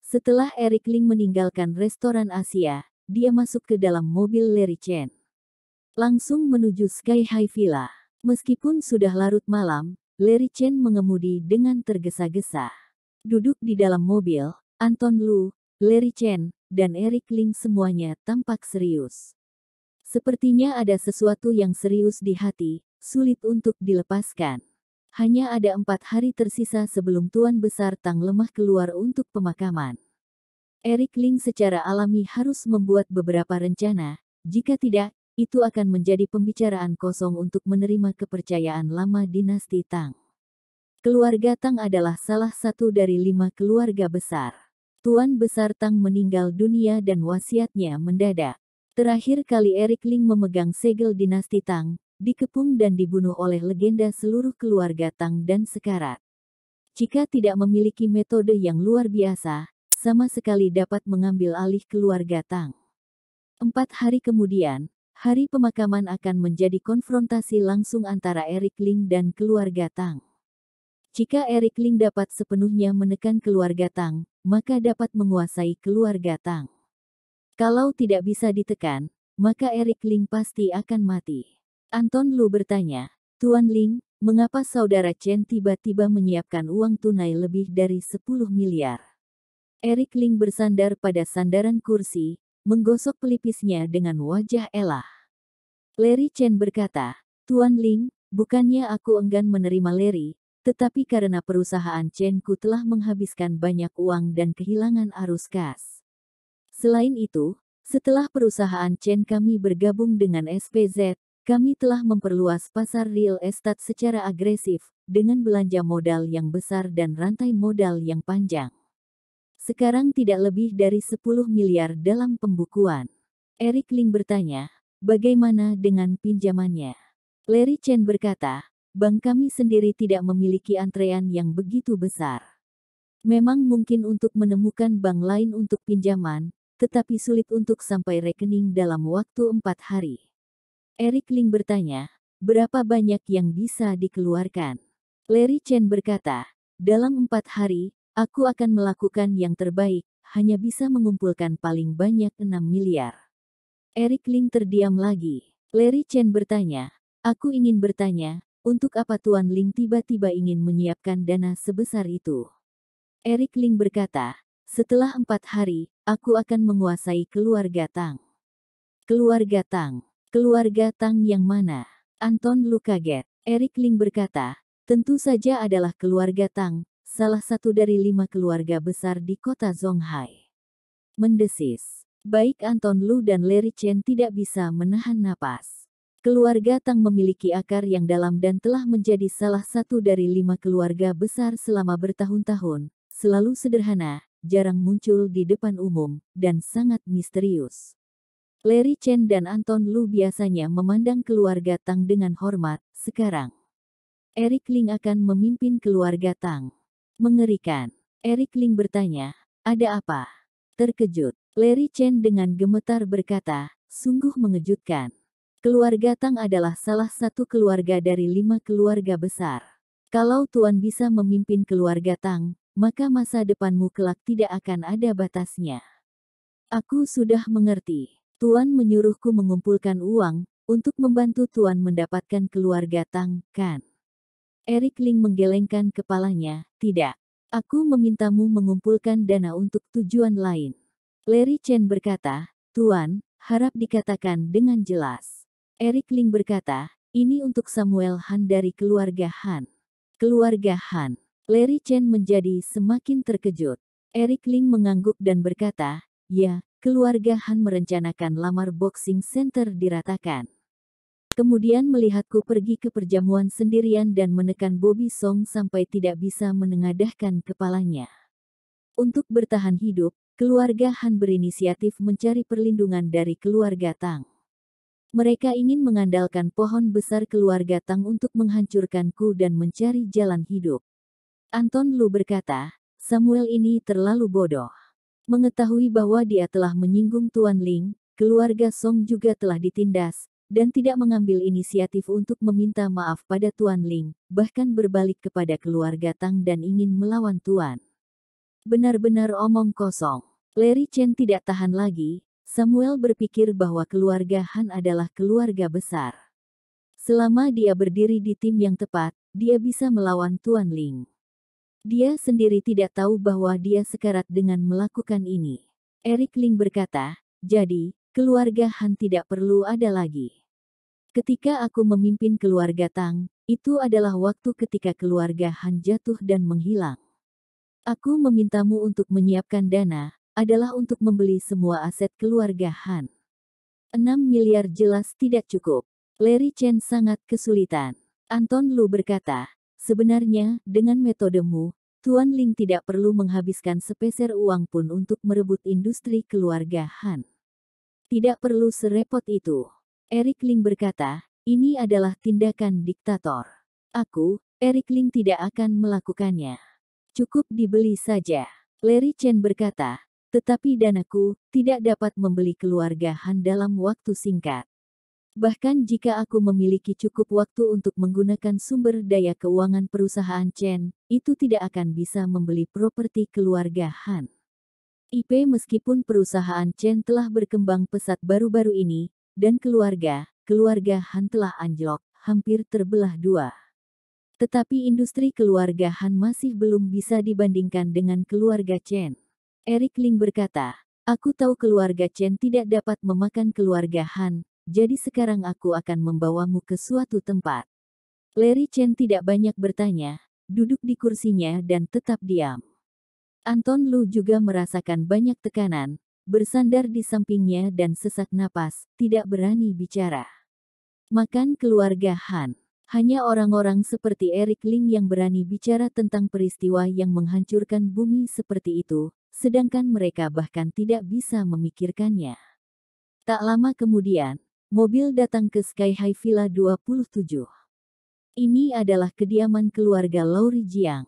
Setelah Eric Ling meninggalkan restoran Asia, dia masuk ke dalam mobil Larry Chen. Langsung menuju Sky High Villa. Meskipun sudah larut malam, Larry Chen mengemudi dengan tergesa-gesa. Duduk di dalam mobil, Anton Lu, Larry Chen, dan Eric Ling semuanya tampak serius. Sepertinya ada sesuatu yang serius di hati, sulit untuk dilepaskan. Hanya ada 4 hari tersisa sebelum Tuan Besar Tang Lemah keluar untuk pemakaman. Eric Ling secara alami harus membuat beberapa rencana, jika tidak, itu akan menjadi pembicaraan kosong untuk menerima kepercayaan lama dinasti Tang. Keluarga Tang adalah salah satu dari 5 keluarga besar. Tuan Besar Tang meninggal dunia dan wasiatnya mendadak. Terakhir kali Eric Ling memegang segel dinasti Tang, dikepung dan dibunuh oleh legenda seluruh keluarga Tang dan sekarat. Jika tidak memiliki metode yang luar biasa, sama sekali dapat mengambil alih keluarga Tang. 4 hari kemudian, hari pemakaman akan menjadi konfrontasi langsung antara Eric Ling dan keluarga Tang. Jika Eric Ling dapat sepenuhnya menekan keluarga Tang, maka dapat menguasai keluarga Tang. Kalau tidak bisa ditekan, maka Eric Ling pasti akan mati. Anton Lu bertanya, Tuan Ling, mengapa saudara Chen tiba-tiba menyiapkan uang tunai lebih dari 10 miliar? Eric Ling bersandar pada sandaran kursi, menggosok pelipisnya dengan wajah elah. Larry Chen berkata, Tuan Ling, bukannya aku enggan menerima Larry, tetapi karena perusahaan Chen-ku telah menghabiskan banyak uang dan kehilangan arus kas. Selain itu, setelah perusahaan Chen kami bergabung dengan SPZ, kami telah memperluas pasar real estate secara agresif, dengan belanja modal yang besar dan rantai modal yang panjang. Sekarang tidak lebih dari 10 miliar dalam pembukuan. Eric Ling bertanya, bagaimana dengan pinjamannya? Larry Chen berkata, bank kami sendiri tidak memiliki antrean yang begitu besar. Memang mungkin untuk menemukan bank lain untuk pinjaman, tetapi sulit untuk sampai rekening dalam waktu 4 hari. Eric Ling bertanya, berapa banyak yang bisa dikeluarkan? Larry Chen berkata, dalam 4 hari, aku akan melakukan yang terbaik, hanya bisa mengumpulkan paling banyak 6 miliar. Eric Ling terdiam lagi. Larry Chen bertanya, aku ingin bertanya, untuk apa Tuan Ling tiba-tiba ingin menyiapkan dana sebesar itu? Eric Ling berkata, setelah 4 hari, aku akan menguasai keluarga Tang. Keluarga Tang. Keluarga Tang yang mana? Anton Lu kaget. Eric Ling berkata, tentu saja adalah keluarga Tang, salah satu dari 5 keluarga besar di kota Zonghai. Mendesis. Baik Anton Lu dan Larry Chen tidak bisa menahan napas. Keluarga Tang memiliki akar yang dalam dan telah menjadi salah satu dari 5 keluarga besar selama bertahun-tahun, selalu sederhana, jarang muncul di depan umum, dan sangat misterius. Larry Chen dan Anton Lu biasanya memandang keluarga Tang dengan hormat, sekarang Eric Ling akan memimpin keluarga Tang. Mengerikan. Eric Ling bertanya, ada apa? Terkejut. Larry Chen dengan gemetar berkata, sungguh mengejutkan. Keluarga Tang adalah salah satu keluarga dari 5 keluarga besar. Kalau Tuan bisa memimpin keluarga Tang, maka masa depanmu kelak tidak akan ada batasnya. Aku sudah mengerti. Tuan menyuruhku mengumpulkan uang, untuk membantu Tuan mendapatkan keluarga Tang, kan? Eric Ling menggelengkan kepalanya, tidak. Aku memintamu mengumpulkan dana untuk tujuan lain. Larry Chen berkata, Tuan, harap dikatakan dengan jelas. Eric Ling berkata, ini untuk Samuel Han dari keluarga Han. Keluarga Han. Larry Chen menjadi semakin terkejut. Eric Ling mengangguk dan berkata, ya, keluarga Han merencanakan lamar boxing center diratakan. Kemudian melihatku pergi ke perjamuan sendirian dan menekan Bobby Song sampai tidak bisa menengadahkan kepalanya. Untuk bertahan hidup, keluarga Han berinisiatif mencari perlindungan dari keluarga Tang. Mereka ingin mengandalkan pohon besar keluarga Tang untuk menghancurkanku dan mencari jalan hidup. Anton Lu berkata, Samuel ini terlalu bodoh. Mengetahui bahwa dia telah menyinggung Tuan Ling, keluarga Song juga telah ditindas, dan tidak mengambil inisiatif untuk meminta maaf pada Tuan Ling, bahkan berbalik kepada keluarga Tang dan ingin melawan Tuan. Benar-benar omong kosong. Larry Chen tidak tahan lagi. Samuel berpikir bahwa keluarga Han adalah keluarga besar. Selama dia berdiri di tim yang tepat, dia bisa melawan Tuan Ling. Dia sendiri tidak tahu bahwa dia sekarat dengan melakukan ini. Eric Ling berkata, jadi, keluarga Han tidak perlu ada lagi. Ketika aku memimpin keluarga Tang, itu adalah waktu ketika keluarga Han jatuh dan menghilang. Aku memintamu untuk menyiapkan dana, adalah untuk membeli semua aset keluarga Han. 6 miliar jelas tidak cukup. Larry Chen sangat kesulitan. Anton Lu berkata, sebenarnya, dengan metodemu, Tuan Ling tidak perlu menghabiskan sepeser uang pun untuk merebut industri keluarga Han. Tidak perlu serepot itu. Eric Ling berkata, ini adalah tindakan diktator. Aku, Eric Ling tidak akan melakukannya. Cukup dibeli saja. Larry Chen berkata, tetapi danaku tidak dapat membeli keluarga Han dalam waktu singkat. Bahkan jika aku memiliki cukup waktu untuk menggunakan sumber daya keuangan perusahaan Chen, itu tidak akan bisa membeli properti keluarga Han. Meskipun perusahaan Chen telah berkembang pesat baru-baru ini, dan keluarga Han telah anjlok, hampir terbelah dua. Tetapi industri keluarga Han masih belum bisa dibandingkan dengan keluarga Chen. Eric Ling berkata, aku tahu keluarga Chen tidak dapat memakan keluarga Han, jadi sekarang aku akan membawamu ke suatu tempat. Larry Chen tidak banyak bertanya, duduk di kursinya dan tetap diam. Anton Lu juga merasakan banyak tekanan, bersandar di sampingnya dan sesak napas, tidak berani bicara. Makan keluarga Han. Hanya orang-orang seperti Eric Ling yang berani bicara tentang peristiwa yang menghancurkan bumi seperti itu, sedangkan mereka bahkan tidak bisa memikirkannya. Tak lama kemudian, mobil datang ke Sky High Villa 27. Ini adalah kediaman keluarga Laurie Jiang.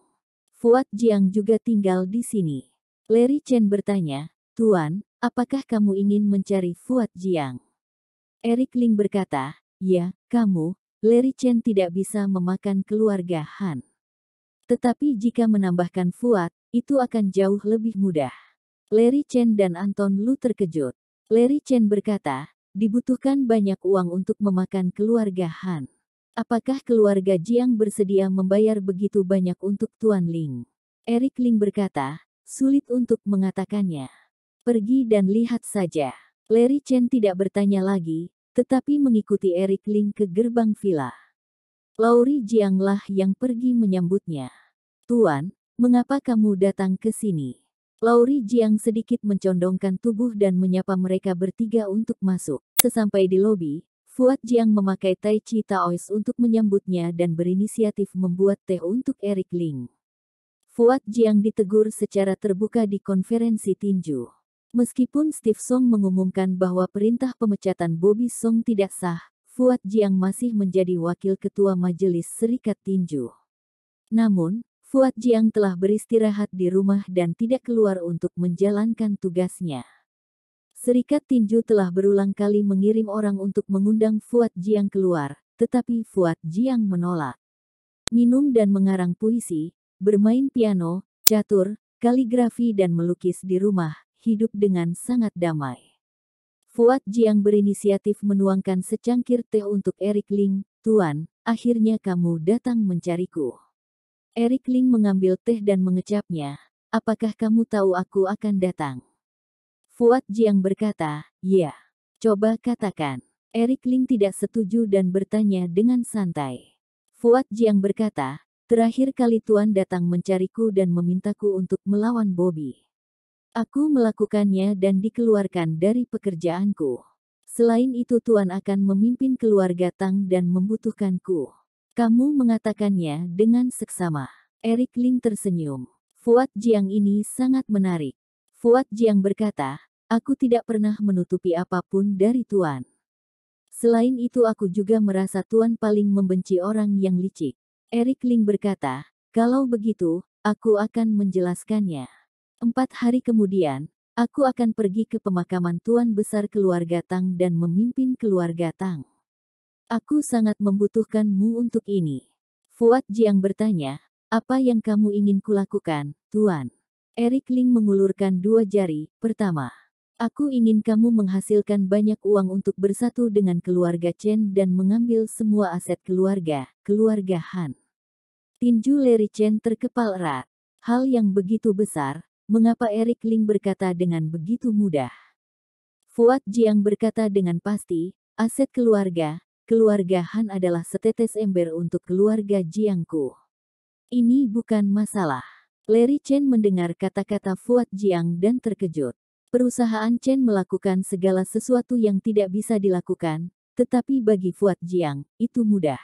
Fuad Jiang juga tinggal di sini. Larry Chen bertanya, Tuan, apakah kamu ingin mencari Fuad Jiang? Eric Ling berkata, ya, kamu, Larry Chen tidak bisa memakan keluarga Han. Tetapi jika menambahkan Fuad, itu akan jauh lebih mudah. Larry Chen dan Anton Lu terkejut. Larry Chen berkata, dibutuhkan banyak uang untuk memakan keluarga Han. Apakah keluarga Jiang bersedia membayar begitu banyak untuk Tuan Ling? Eric Ling berkata, sulit untuk mengatakannya. Pergi dan lihat saja. Larry Chen tidak bertanya lagi, tetapi mengikuti Eric Ling ke gerbang villa. Laurie Jiang lah yang pergi menyambutnya. Tuan, mengapa kamu datang ke sini? Laurie Jiang sedikit mencondongkan tubuh dan menyapa mereka bertiga untuk masuk. Sesampai di lobi, Fuad Jiang memakai Tai Chi Taoist untuk menyambutnya dan berinisiatif membuat teh untuk Eric Ling. Fuad Jiang ditegur secara terbuka di konferensi tinju. Meskipun Steve Song mengumumkan bahwa perintah pemecatan Bobby Song tidak sah, Fuad Jiang masih menjadi wakil ketua Majelis Serikat Tinju. Namun, Fuad Jiang telah beristirahat di rumah dan tidak keluar untuk menjalankan tugasnya. Serikat Tinju telah berulang kali mengirim orang untuk mengundang Fuad Jiang keluar, tetapi Fuad Jiang menolak. Minum dan mengarang puisi, bermain piano, catur, kaligrafi dan melukis di rumah, hidup dengan sangat damai. Fuad Jiang berinisiatif menuangkan secangkir teh untuk Eric Ling, Tuan, akhirnya kamu datang mencariku. Eric Ling mengambil teh dan mengecapnya, apakah kamu tahu aku akan datang? Fuad Jiang berkata, ya. Coba katakan. Eric Ling tidak setuju dan bertanya dengan santai. Fuad Jiang berkata, terakhir kali Tuan datang mencariku dan memintaku untuk melawan Bobby. Aku melakukannya dan dikeluarkan dari pekerjaanku. Selain itu Tuan akan memimpin keluarga Tang dan membutuhkanku. Kamu mengatakannya dengan seksama. Eric Ling tersenyum. Fuad Jiang ini sangat menarik. Fuad Jiang berkata, aku tidak pernah menutupi apapun dari Tuan. Selain itu aku juga merasa Tuan paling membenci orang yang licik. Eric Ling berkata, kalau begitu, aku akan menjelaskannya. 4 hari kemudian, aku akan pergi ke pemakaman Tuan Besar keluarga Tang dan memimpin keluarga Tang. Aku sangat membutuhkanmu untuk ini. Fuad Jiang bertanya, apa yang kamu ingin kulakukan, Tuan? Eric Ling mengulurkan dua jari. Pertama, aku ingin kamu menghasilkan banyak uang untuk bersatu dengan keluarga Chen dan mengambil semua aset keluarga Han. Tinju Larry Chen terkepal erat. Hal yang begitu besar, mengapa Eric Ling berkata dengan begitu mudah? Fuad Jiang berkata dengan pasti, aset keluarga Han adalah setetes ember untuk keluarga Jiangku. Ini bukan masalah. Larry Chen mendengar kata-kata Fuad Jiang dan terkejut. Perusahaan Chen melakukan segala sesuatu yang tidak bisa dilakukan, tetapi bagi Fuad Jiang, itu mudah.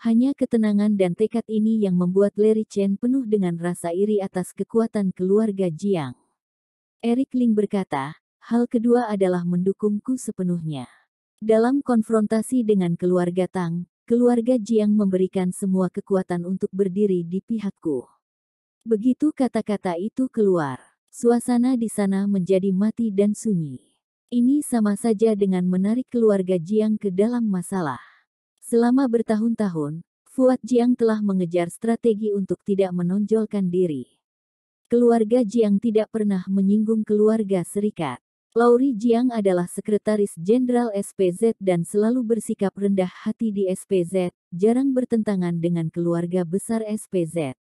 Hanya ketenangan dan tekad ini yang membuat Larry Chen penuh dengan rasa iri atas kekuatan keluarga Jiang. Eric Ling berkata, hal kedua adalah mendukungku sepenuhnya. Dalam konfrontasi dengan keluarga Tang, keluarga Jiang memberikan semua kekuatan untuk berdiri di pihakku. Begitu kata-kata itu keluar, suasana di sana menjadi mati dan sunyi. Ini sama saja dengan menarik keluarga Jiang ke dalam masalah. Selama bertahun-tahun, Fuad Jiang telah mengejar strategi untuk tidak menonjolkan diri. Keluarga Jiang tidak pernah menyinggung keluarga serikat. Laurie Jiang adalah sekretaris jenderal SPZ dan selalu bersikap rendah hati di SPZ, jarang bertentangan dengan keluarga besar SPZ.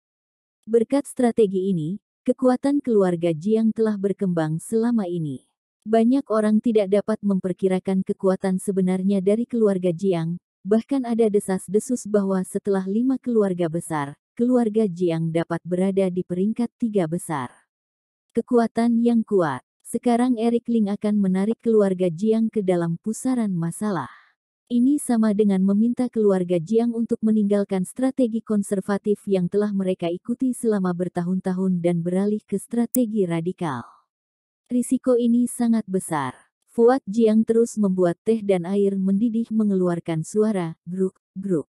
Berkat strategi ini, kekuatan keluarga Jiang telah berkembang selama ini. Banyak orang tidak dapat memperkirakan kekuatan sebenarnya dari keluarga Jiang. Bahkan ada desas-desus bahwa setelah 5 keluarga besar, keluarga Jiang dapat berada di peringkat 3 besar. Kekuatan yang kuat. Sekarang Eric Ling akan menarik keluarga Jiang ke dalam pusaran masalah. Ini sama dengan meminta keluarga Jiang untuk meninggalkan strategi konservatif yang telah mereka ikuti selama bertahun-tahun dan beralih ke strategi radikal. Risiko ini sangat besar. Fuad Jiang terus membuat teh dan air mendidih mengeluarkan suara, gruk-gruk.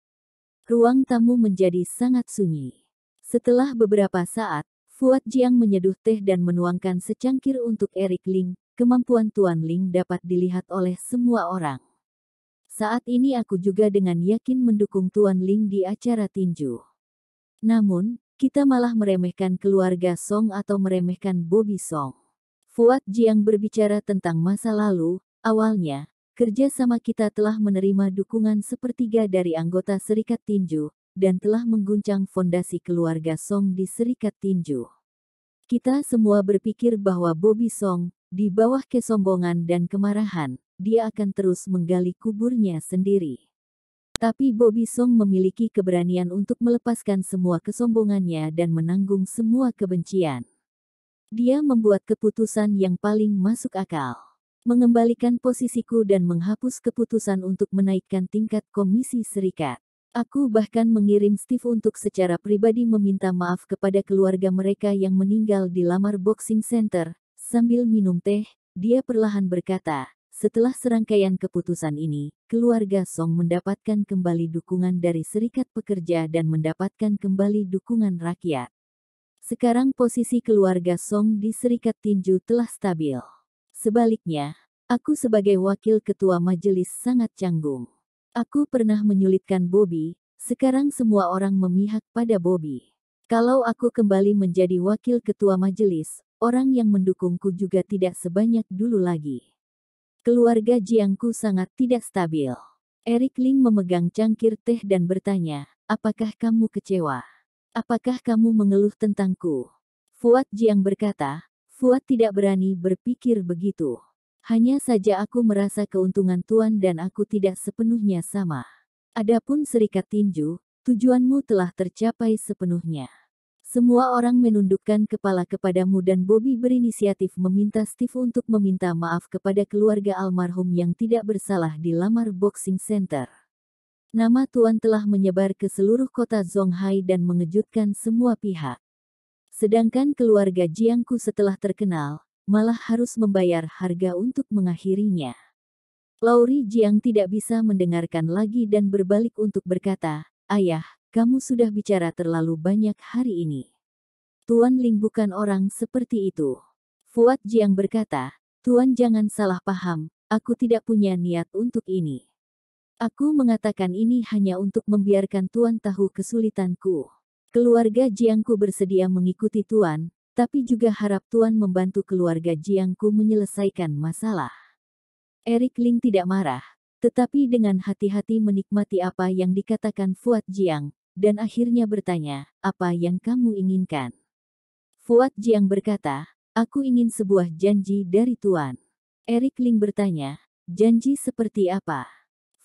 Ruang tamu menjadi sangat sunyi. Setelah beberapa saat, Fuad Jiang menyeduh teh dan menuangkan secangkir untuk Eric Ling. Kemampuan Tuan Ling dapat dilihat oleh semua orang. Saat ini aku juga dengan yakin mendukung Tuan Ling di acara tinju. Namun, kita malah meremehkan keluarga Song atau meremehkan Bobby Song. Fuad Jiang berbicara tentang masa lalu. Awalnya, kerja sama kita telah menerima dukungan sepertiga dari anggota Serikat Tinju, dan telah mengguncang fondasi keluarga Song di Serikat Tinju. Kita semua berpikir bahwa Bobby Song, di bawah kesombongan dan kemarahan, dia akan terus menggali kuburnya sendiri. Tapi Bobby Song memiliki keberanian untuk melepaskan semua kesombongannya dan menanggung semua kebencian. Dia membuat keputusan yang paling masuk akal. Mengembalikan posisiku dan menghapus keputusan untuk menaikkan tingkat komisi serikat. Aku bahkan mengirim Steve untuk secara pribadi meminta maaf kepada keluarga mereka yang meninggal di Lamar Boxing Center. Sambil minum teh, dia perlahan berkata, setelah serangkaian keputusan ini, keluarga Song mendapatkan kembali dukungan dari serikat pekerja dan mendapatkan kembali dukungan rakyat. Sekarang posisi keluarga Song di Serikat Tinju telah stabil. Sebaliknya, aku sebagai wakil ketua majelis sangat canggung. Aku pernah menyulitkan Bobby, sekarang semua orang memihak pada Bobby. Kalau aku kembali menjadi wakil ketua majelis, orang yang mendukungku juga tidak sebanyak dulu lagi. Keluarga Jiangku sangat tidak stabil. Eric Ling memegang cangkir teh dan bertanya, apakah kamu kecewa? Apakah kamu mengeluh tentangku? Fuad Jiang berkata, Fuad tidak berani berpikir begitu. Hanya saja aku merasa keuntungan Tuan dan aku tidak sepenuhnya sama. Adapun Serikat Tinju, tujuanmu telah tercapai sepenuhnya. Semua orang menundukkan kepala kepadamu dan Bobby berinisiatif meminta Steve untuk meminta maaf kepada keluarga almarhum yang tidak bersalah di Lamar Boxing Center. Nama Tuan telah menyebar ke seluruh kota Zhonghai dan mengejutkan semua pihak. Sedangkan keluarga Jiangku setelah terkenal, malah harus membayar harga untuk mengakhirinya. Laurie Jiang tidak bisa mendengarkan lagi dan berbalik untuk berkata, Ayah, kamu sudah bicara terlalu banyak hari ini. Tuan Ling bukan orang seperti itu. Fuad Jiang berkata, Tuan jangan salah paham, aku tidak punya niat untuk ini. Aku mengatakan ini hanya untuk membiarkan Tuan tahu kesulitanku. Keluarga Jiangku bersedia mengikuti Tuan, tapi juga harap Tuan membantu keluarga Jiangku menyelesaikan masalah. Eric Ling tidak marah, tetapi dengan hati-hati menikmati apa yang dikatakan Fuad Jiang, dan akhirnya bertanya, apa yang kamu inginkan? Fuad Jiang berkata, aku ingin sebuah janji dari Tuan. Eric Ling bertanya, janji seperti apa?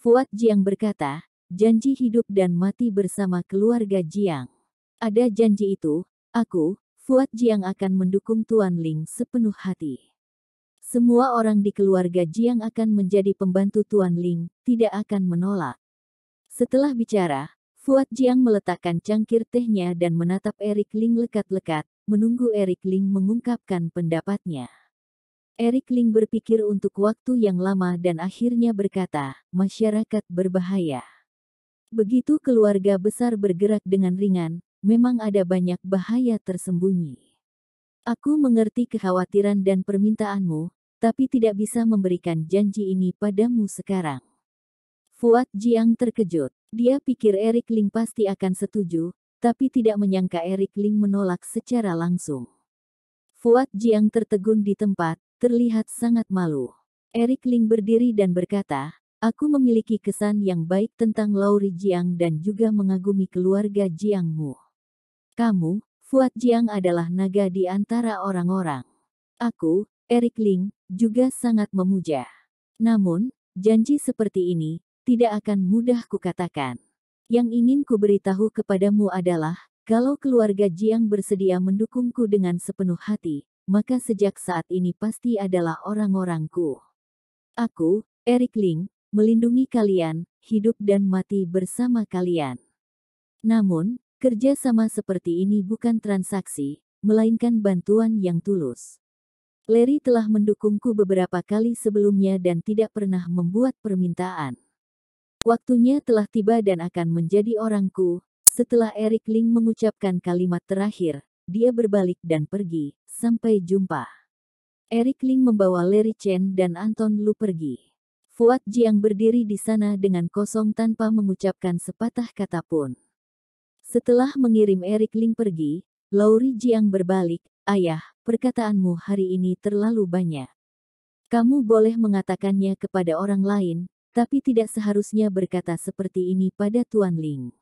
Fuad Jiang berkata, janji hidup dan mati bersama keluarga Jiang. Ada janji itu, aku, Fuad Jiang akan mendukung Tuan Ling sepenuh hati. Semua orang di keluarga Jiang akan menjadi pembantu Tuan Ling, tidak akan menolak. Setelah bicara, Fuad Jiang meletakkan cangkir tehnya dan menatap Eric Ling lekat-lekat, menunggu Eric Ling mengungkapkan pendapatnya. Eric Ling berpikir untuk waktu yang lama dan akhirnya berkata, masyarakat berbahaya. Begitu keluarga besar bergerak dengan ringan, memang ada banyak bahaya tersembunyi. Aku mengerti kekhawatiran dan permintaanmu, tapi tidak bisa memberikan janji ini padamu sekarang. Fuad Jiang terkejut. Dia pikir Eric Ling pasti akan setuju, tapi tidak menyangka Eric Ling menolak secara langsung. Fuad Jiang tertegun di tempat, terlihat sangat malu. Eric Ling berdiri dan berkata, aku memiliki kesan yang baik tentang Lauri Jiang dan juga mengagumi keluarga Jiangmu. Kamu, Fuad Jiang adalah naga di antara orang-orang. Aku, Eric Ling, juga sangat memuja. Namun, janji seperti ini, tidak akan mudah kukatakan. Yang ingin kuberitahu kepadamu adalah, kalau keluarga Jiang bersedia mendukungku dengan sepenuh hati, maka sejak saat ini pasti adalah orang-orangku. Aku, Eric Ling, melindungi kalian, hidup dan mati bersama kalian. Namun, kerja sama seperti ini bukan transaksi, melainkan bantuan yang tulus. Larry telah mendukungku beberapa kali sebelumnya dan tidak pernah membuat permintaan. Waktunya telah tiba dan akan menjadi orangku. Setelah Eric Ling mengucapkan kalimat terakhir, dia berbalik dan pergi. Sampai jumpa. Eric Ling membawa Larry Chen dan Anton Lu pergi. Fuad Jiang berdiri di sana dengan kosong tanpa mengucapkan sepatah kata pun. Setelah mengirim Eric Ling pergi, Lauri Jiang berbalik, ayah, perkataanmu hari ini terlalu banyak. Kamu boleh mengatakannya kepada orang lain, tapi tidak seharusnya berkata seperti ini pada Tuan Ling.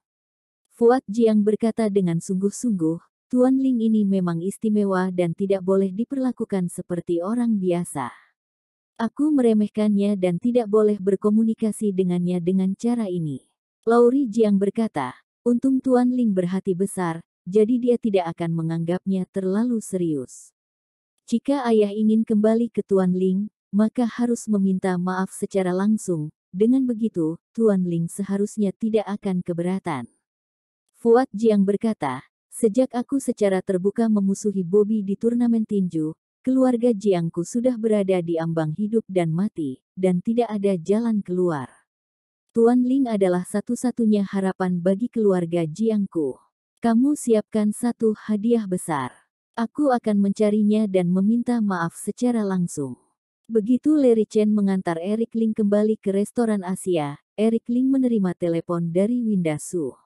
Fuad Jiang berkata dengan sungguh-sungguh, Tuan Ling ini memang istimewa dan tidak boleh diperlakukan seperti orang biasa. Aku meremehkannya dan tidak boleh berkomunikasi dengannya dengan cara ini. Lauri Jiang berkata, untung Tuan Ling berhati besar, jadi dia tidak akan menganggapnya terlalu serius. Jika ayah ingin kembali ke Tuan Ling, maka harus meminta maaf secara langsung. Dengan begitu, Tuan Ling seharusnya tidak akan keberatan. Fuad Jiang berkata, sejak aku secara terbuka memusuhi Bobby di turnamen tinju, keluarga Jiangku sudah berada di ambang hidup dan mati, dan tidak ada jalan keluar. Tuan Ling adalah satu-satunya harapan bagi keluarga Jiangku. Kamu siapkan satu hadiah besar. Aku akan mencarinya dan meminta maaf secara langsung. Begitu Larry Chen mengantar Eric Ling kembali ke restoran Asia, Eric Ling menerima telepon dari Winda Su.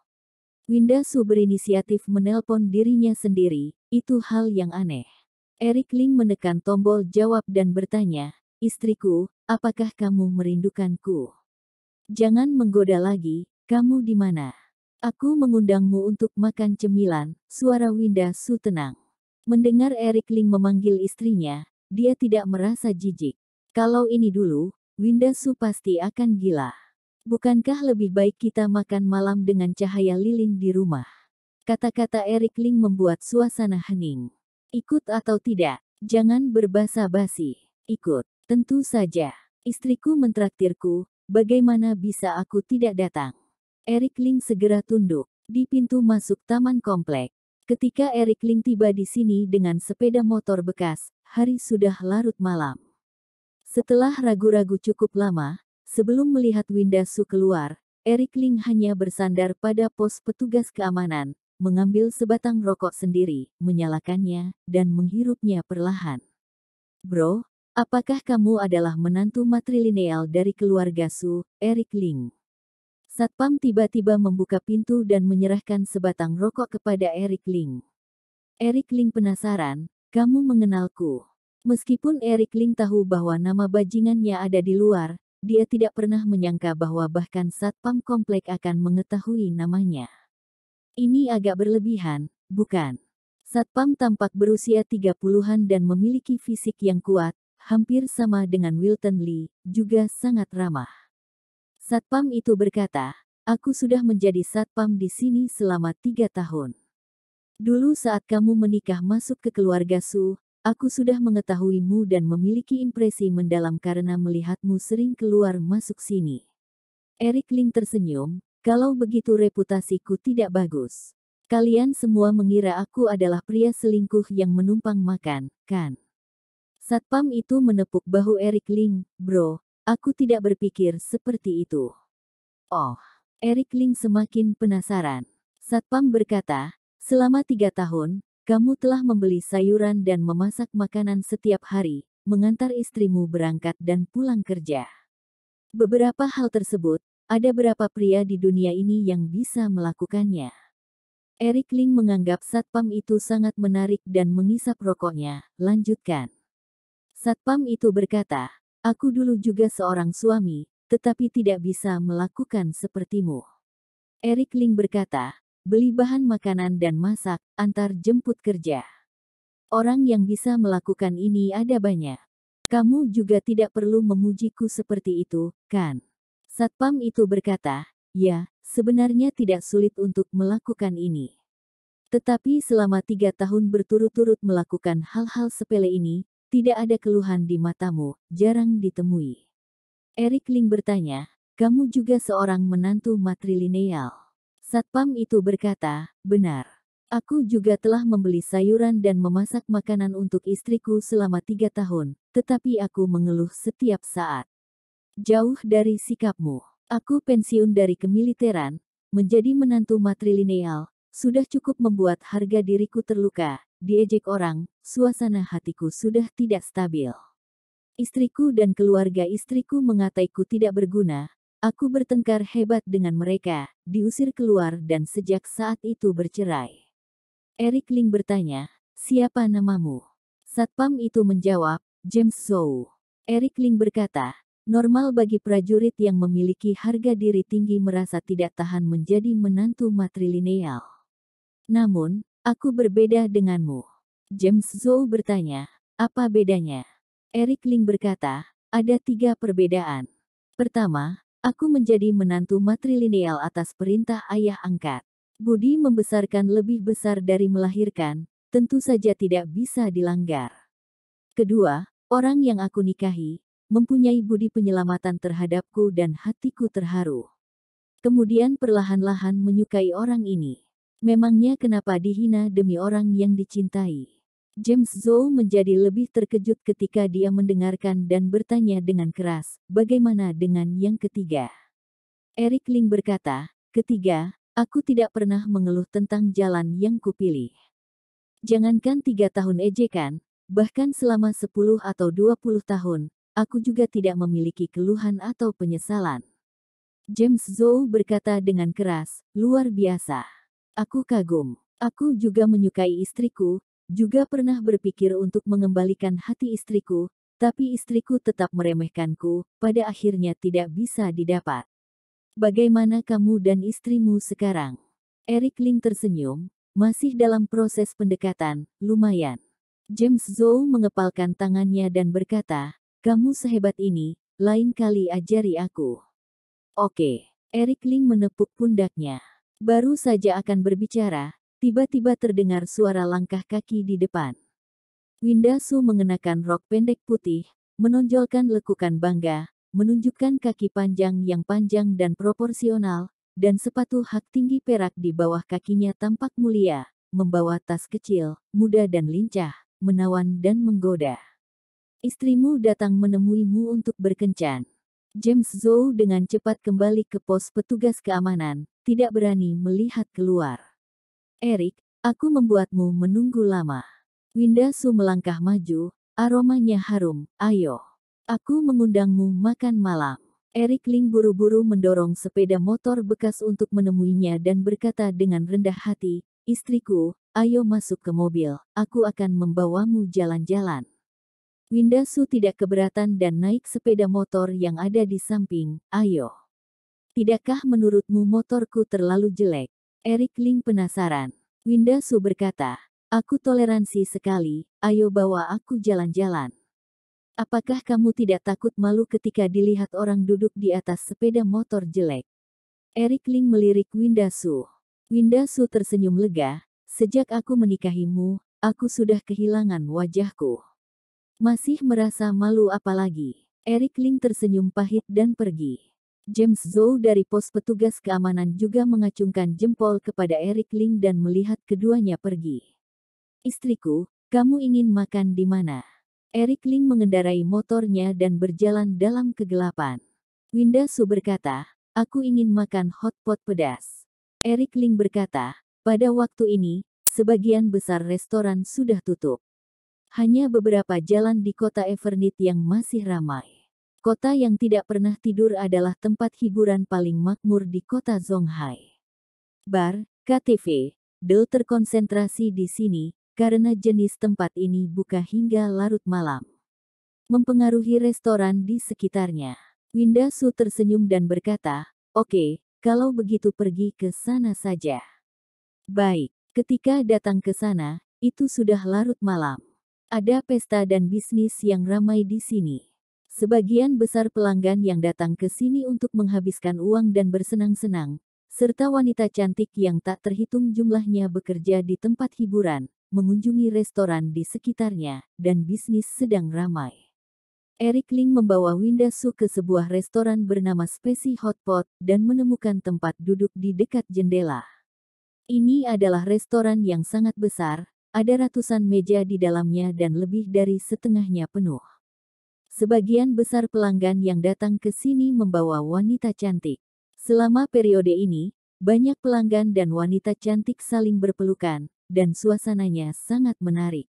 Winda Su berinisiatif menelpon dirinya sendiri, itu hal yang aneh. Eric Ling menekan tombol jawab dan bertanya, istriku, apakah kamu merindukanku? Jangan menggoda lagi, kamu di mana? Aku mengundangmu untuk makan cemilan, suara Winda Su tenang. Mendengar Eric Ling memanggil istrinya, dia tidak merasa jijik. Kalau ini dulu, Winda Su pasti akan gila. Bukankah lebih baik kita makan malam dengan cahaya lilin di rumah? Kata-kata Eric Ling membuat suasana hening. Ikut atau tidak, jangan berbasa-basi. Ikut, tentu saja. Istriku mentraktirku, bagaimana bisa aku tidak datang? Eric Ling segera tunduk di pintu masuk taman komplek. Ketika Eric Ling tiba di sini dengan sepeda motor bekas, hari sudah larut malam. Setelah ragu-ragu cukup lama, sebelum melihat Winda Su keluar, Eric Ling hanya bersandar pada pos petugas keamanan, mengambil sebatang rokok sendiri, menyalakannya, dan menghirupnya perlahan. Bro, apakah kamu adalah menantu matrilineal dari keluarga Su, Eric Ling? Satpam tiba-tiba membuka pintu dan menyerahkan sebatang rokok kepada Eric Ling. Eric Ling penasaran, kamu mengenalku. Meskipun Eric Ling tahu bahwa nama bajingannya ada di luar, dia tidak pernah menyangka bahwa bahkan satpam komplek akan mengetahui namanya. Ini agak berlebihan, bukan? Satpam tampak berusia 30-an dan memiliki fisik yang kuat, hampir sama dengan Wilton Lee, juga sangat ramah. Satpam itu berkata, aku sudah menjadi satpam di sini selama 3 tahun. Dulu saat kamu menikah masuk ke keluarga Su, aku sudah mengetahuimu dan memiliki impresi mendalam karena melihatmu sering keluar masuk sini. Eric Ling tersenyum, kalau begitu reputasiku tidak bagus. Kalian semua mengira aku adalah pria selingkuh yang menumpang makan, kan? Satpam itu menepuk bahu Eric Ling, bro, aku tidak berpikir seperti itu. Oh, Eric Ling semakin penasaran. Satpam berkata, selama 3 tahun, kamu telah membeli sayuran dan memasak makanan setiap hari, mengantar istrimu berangkat dan pulang kerja. Beberapa hal tersebut, ada berapa pria di dunia ini yang bisa melakukannya? Eric Ling menganggap satpam itu sangat menarik dan mengisap rokoknya, lanjutkan. Satpam itu berkata, aku dulu juga seorang suami, tetapi tidak bisa melakukan sepertimu. Eric Ling berkata, beli bahan makanan dan masak, antar jemput kerja. Orang yang bisa melakukan ini ada banyak. Kamu juga tidak perlu memujiku seperti itu, kan? Satpam itu berkata, ya, sebenarnya tidak sulit untuk melakukan ini. Tetapi selama 3 tahun berturut-turut melakukan hal-hal sepele ini, tidak ada keluhan di matamu, jarang ditemui. Eric Ling bertanya, kamu juga seorang menantu matrilineal. Satpam itu berkata, benar. Aku juga telah membeli sayuran dan memasak makanan untuk istriku selama 3 tahun, tetapi aku mengeluh setiap saat. Jauh dari sikapmu. Aku pensiun dari kemiliteran, menjadi menantu matrilineal, sudah cukup membuat harga diriku terluka, diejek orang, suasana hatiku sudah tidak stabil. Istriku dan keluarga istriku mengataiku tidak berguna, aku bertengkar hebat dengan mereka, diusir keluar dan sejak saat itu bercerai. Eric Ling bertanya, siapa namamu? Satpam itu menjawab, James Zhou. Eric Ling berkata, normal bagi prajurit yang memiliki harga diri tinggi merasa tidak tahan menjadi menantu matrilineal. Namun, aku berbeda denganmu. James Zhou bertanya, apa bedanya? Eric Ling berkata, ada 3 perbedaan. Pertama, aku menjadi menantu matrilineal atas perintah ayah angkat. Budi membesarkan lebih besar dari melahirkan, tentu saja tidak bisa dilanggar. Kedua, orang yang aku nikahi, mempunyai budi penyelamatan terhadapku dan hatiku terharu. Kemudian perlahan-lahan menyukai orang ini. Memangnya kenapa dihina demi orang yang dicintai? James Zhou menjadi lebih terkejut ketika dia mendengarkan dan bertanya dengan keras, bagaimana dengan yang ketiga? Eric Ling berkata, ketiga, aku tidak pernah mengeluh tentang jalan yang kupilih. Jangankan 3 tahun ejekan, bahkan selama 10 atau 20 tahun, aku juga tidak memiliki keluhan atau penyesalan. James Zhou berkata dengan keras, luar biasa. Aku kagum. Aku juga menyukai istriku, juga pernah berpikir untuk mengembalikan hati istriku, tapi istriku tetap meremehkanku, pada akhirnya tidak bisa didapat. Bagaimana kamu dan istrimu sekarang? Eric Ling tersenyum, masih dalam proses pendekatan, lumayan. James Zhou mengepalkan tangannya dan berkata, kamu sehebat ini, lain kali ajari aku. Oke, Eric Ling menepuk pundaknya. Baru saja akan berbicara, tiba-tiba terdengar suara langkah kaki di depan. Winda Su mengenakan rok pendek putih, menonjolkan lekukan bangga, menunjukkan kaki panjang yang panjang dan proporsional, dan sepatu hak tinggi perak di bawah kakinya tampak mulia, membawa tas kecil, muda dan lincah, menawan dan menggoda. Istrimu datang menemuimu untuk berkencan. James Zhou dengan cepat kembali ke pos petugas keamanan, tidak berani melihat keluar. Eric, aku membuatmu menunggu lama. Winda Su melangkah maju, aromanya harum, ayo. Aku mengundangmu makan malam. Eric Ling buru-buru mendorong sepeda motor bekas untuk menemuinya dan berkata dengan rendah hati, istriku, ayo masuk ke mobil, aku akan membawamu jalan-jalan. Winda Su tidak keberatan dan naik sepeda motor yang ada di samping, ayo. Tidakkah menurutmu motorku terlalu jelek? Eric Ling penasaran. Winda Su berkata, aku toleransi sekali, ayo bawa aku jalan-jalan. Apakah kamu tidak takut malu ketika dilihat orang duduk di atas sepeda motor jelek? Eric Ling melirik Winda Su. Winda Su tersenyum lega, sejak aku menikahimu, aku sudah kehilangan wajahku. Masih merasa malu apalagi? Eric Ling tersenyum pahit dan pergi. James Zhou dari pos petugas keamanan juga mengacungkan jempol kepada Eric Ling dan melihat keduanya pergi. Istriku, kamu ingin makan di mana? Eric Ling mengendarai motornya dan berjalan dalam kegelapan. Winda Su berkata, aku ingin makan hotpot pedas. Eric Ling berkata, pada waktu ini, sebagian besar restoran sudah tutup. Hanya beberapa jalan di kota Everneath yang masih ramai. Kota yang tidak pernah tidur adalah tempat hiburan paling makmur di kota Zhonghai. Bar, KTV, Del terkonsentrasi di sini, karena jenis tempat ini buka hingga larut malam. Mempengaruhi restoran di sekitarnya. Winda Su tersenyum dan berkata, oke, kalau begitu pergi ke sana saja. Baik, ketika datang ke sana, itu sudah larut malam. Ada pesta dan bisnis yang ramai di sini. Sebagian besar pelanggan yang datang ke sini untuk menghabiskan uang dan bersenang-senang, serta wanita cantik yang tak terhitung jumlahnya bekerja di tempat hiburan, mengunjungi restoran di sekitarnya, dan bisnis sedang ramai. Eric Ling membawa Winda Su ke sebuah restoran bernama Spacey Hotpot dan menemukan tempat duduk di dekat jendela. Ini adalah restoran yang sangat besar, ada ratusan meja di dalamnya dan lebih dari setengahnya penuh. Sebagian besar pelanggan yang datang ke sini membawa wanita cantik. Selama periode ini, banyak pelanggan dan wanita cantik saling berpelukan, dan suasananya sangat menarik.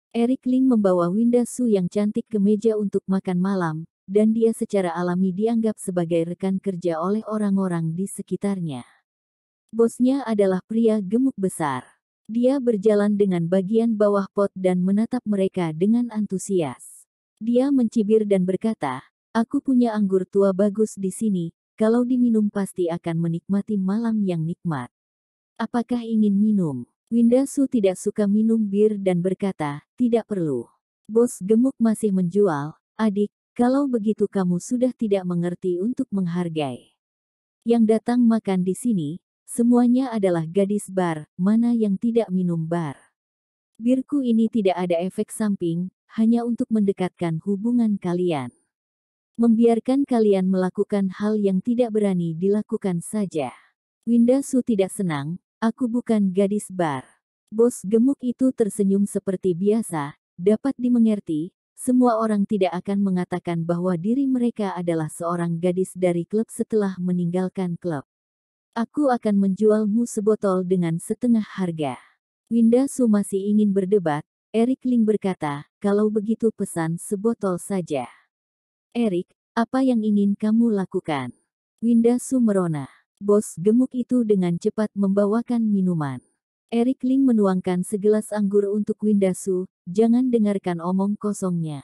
Eric Ling membawa Winda Su yang cantik ke meja untuk makan malam, dan dia secara alami dianggap sebagai rekan kerja oleh orang-orang di sekitarnya. Bosnya adalah pria gemuk besar. Dia berjalan dengan bagian bawah pot dan menatap mereka dengan antusias. Dia mencibir dan berkata, aku punya anggur tua bagus di sini, kalau diminum pasti akan menikmati malam yang nikmat. Apakah ingin minum? Winda Su tidak suka minum bir dan berkata, tidak perlu. Bos gemuk masih menjual, adik, kalau begitu kamu sudah tidak mengerti untuk menghargai. Yang datang makan di sini, semuanya adalah gadis bar, mana yang tidak minum bar. Birku ini tidak ada efek samping, hanya untuk mendekatkan hubungan kalian. Membiarkan kalian melakukan hal yang tidak berani dilakukan saja. Winda Su tidak senang. Aku bukan gadis bar. Bos gemuk itu tersenyum seperti biasa, dapat dimengerti, semua orang tidak akan mengatakan bahwa diri mereka adalah seorang gadis dari klub setelah meninggalkan klub. Aku akan menjualmu sebotol dengan setengah harga. Winda Su masih ingin berdebat, Eric Ling berkata, kalau begitu pesan sebotol saja. Eric, apa yang ingin kamu lakukan? Winda Su merona. Bos gemuk itu dengan cepat membawakan minuman. Eric Ling menuangkan segelas anggur untuk Winda Su, jangan dengarkan omong kosongnya.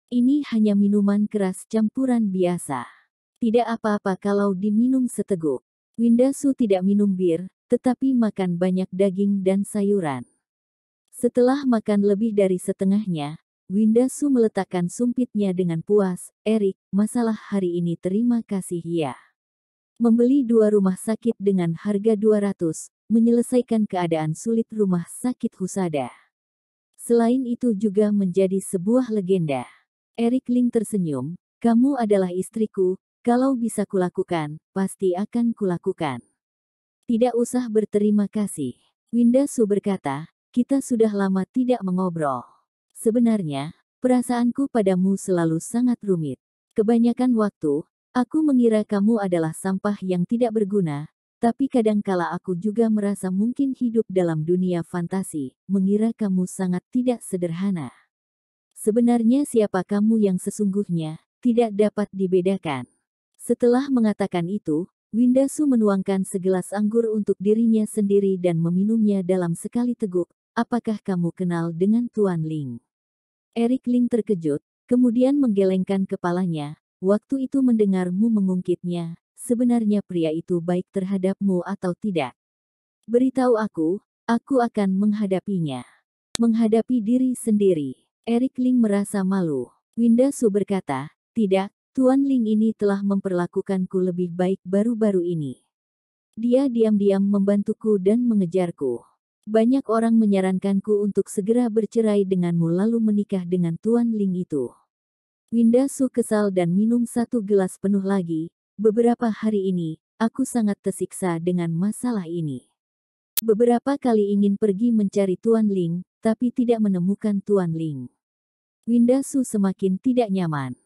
Ini hanya minuman keras campuran biasa. Tidak apa-apa kalau diminum seteguk. Winda Su tidak minum bir, tetapi makan banyak daging dan sayuran. Setelah makan lebih dari setengahnya, Winda Su meletakkan sumpitnya dengan puas, Eric, masalah hari ini terima kasih ya. Membeli 2 rumah sakit dengan harga 200, menyelesaikan keadaan sulit rumah sakit Husada. Selain itu juga menjadi sebuah legenda. Eric Ling tersenyum, kamu adalah istriku, kalau bisa kulakukan, pasti akan kulakukan. Tidak usah berterima kasih. Winda Su berkata, kita sudah lama tidak mengobrol. Sebenarnya, perasaanku padamu selalu sangat rumit. Kebanyakan waktu, aku mengira kamu adalah sampah yang tidak berguna, tapi kadangkala aku juga merasa mungkin hidup dalam dunia fantasi, mengira kamu sangat tidak sederhana. Sebenarnya siapa kamu yang sesungguhnya, tidak dapat dibedakan. Setelah mengatakan itu, Winda Su menuangkan segelas anggur untuk dirinya sendiri dan meminumnya dalam sekali teguk. Apakah kamu kenal dengan Tuan Ling? Eric Ling terkejut, kemudian menggelengkan kepalanya. Waktu itu mendengarmu mengungkitnya, sebenarnya pria itu baik terhadapmu atau tidak? Beritahu aku akan menghadapinya. Menghadapi diri sendiri. Eric Ling merasa malu. Winda Su berkata, tidak, Tuan Ling ini telah memperlakukanku lebih baik baru-baru ini. Dia diam-diam membantuku dan mengejarku. Banyak orang menyarankanku untuk segera bercerai denganmu lalu menikah dengan Tuan Ling itu. Winda Su kesal dan minum satu gelas penuh lagi. Beberapa hari ini, aku sangat tersiksa dengan masalah ini. Beberapa kali ingin pergi mencari Tuan Ling, tapi tidak menemukan Tuan Ling. Winda Su semakin tidak nyaman.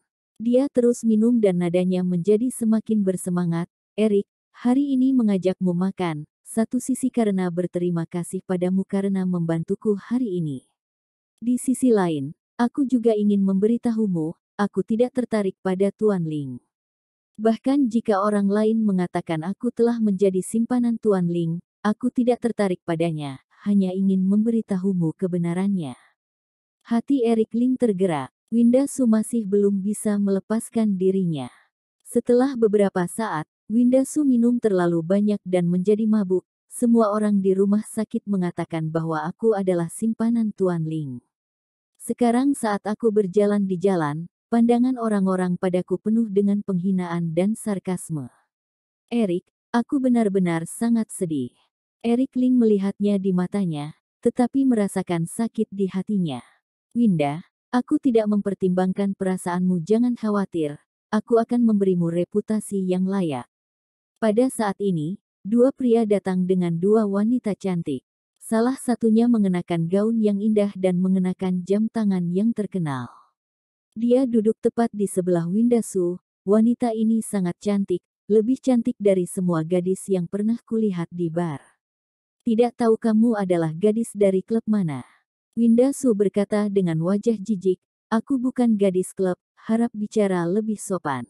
Dia terus minum dan nadanya menjadi semakin bersemangat. Eric, hari ini mengajakmu makan, satu sisi karena berterima kasih padamu karena membantuku hari ini. Di sisi lain, aku juga ingin memberitahumu, aku tidak tertarik pada Tuan Ling. Bahkan jika orang lain mengatakan aku telah menjadi simpanan Tuan Ling, aku tidak tertarik padanya, hanya ingin memberitahumu kebenarannya. Hati Eric Ling tergerak. Winda Su masih belum bisa melepaskan dirinya. Setelah beberapa saat, Winda Su minum terlalu banyak dan menjadi mabuk. Semua orang di rumah sakit mengatakan bahwa aku adalah simpanan Tuan Ling. Sekarang saat aku berjalan di jalan, pandangan orang-orang padaku penuh dengan penghinaan dan sarkasme. Eric, aku benar-benar sangat sedih. Eric Ling melihatnya di matanya, tetapi merasakan sakit di hatinya. Winda, aku tidak mempertimbangkan perasaanmu, jangan khawatir, aku akan memberimu reputasi yang layak. Pada saat ini, dua pria datang dengan dua wanita cantik. Salah satunya mengenakan gaun yang indah dan mengenakan jam tangan yang terkenal. Dia duduk tepat di sebelah Winda Su. Wanita ini sangat cantik, lebih cantik dari semua gadis yang pernah kulihat di bar. Tidak tahu kamu adalah gadis dari klub mana? Winda Su berkata dengan wajah jijik, aku bukan gadis klub, harap bicara lebih sopan.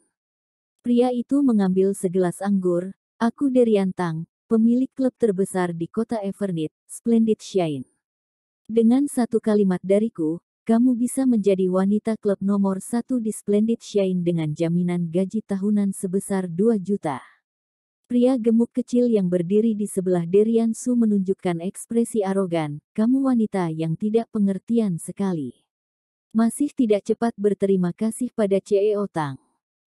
Pria itu mengambil segelas anggur, aku Derian Tang, pemilik klub terbesar di kota Everneath, Splendid Shine. Dengan satu kalimat dariku, kamu bisa menjadi wanita klub nomor 1 di Splendid Shine dengan jaminan gaji tahunan sebesar 2 juta. Pria gemuk kecil yang berdiri di sebelah Derian Su menunjukkan ekspresi arogan, kamu wanita yang tidak pengertian sekali. Masih tidak cepat berterima kasih pada CEO Tang.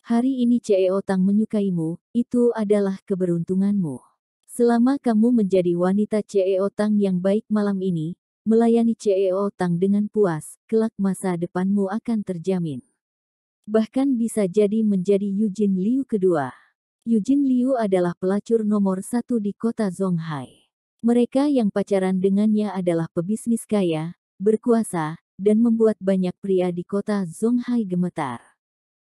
Hari ini CEO Tang menyukaimu, itu adalah keberuntunganmu. Selama kamu menjadi wanita CEO Tang yang baik malam ini, melayani CEO Tang dengan puas, kelak masa depanmu akan terjamin. Bahkan bisa jadi menjadi Eugene Liu kedua. Eugene Liu adalah pelacur nomor 1 di kota Zonghai. Mereka yang pacaran dengannya adalah pebisnis kaya, berkuasa, dan membuat banyak pria di kota Zonghai gemetar.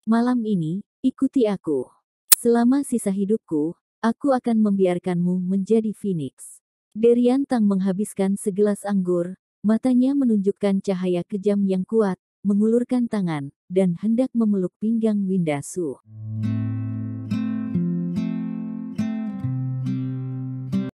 Malam ini, ikuti aku. Selama sisa hidupku, aku akan membiarkanmu menjadi Phoenix. Derian Tang menghabiskan segelas anggur, matanya menunjukkan cahaya kejam yang kuat, mengulurkan tangan, dan hendak memeluk pinggang Winda Su.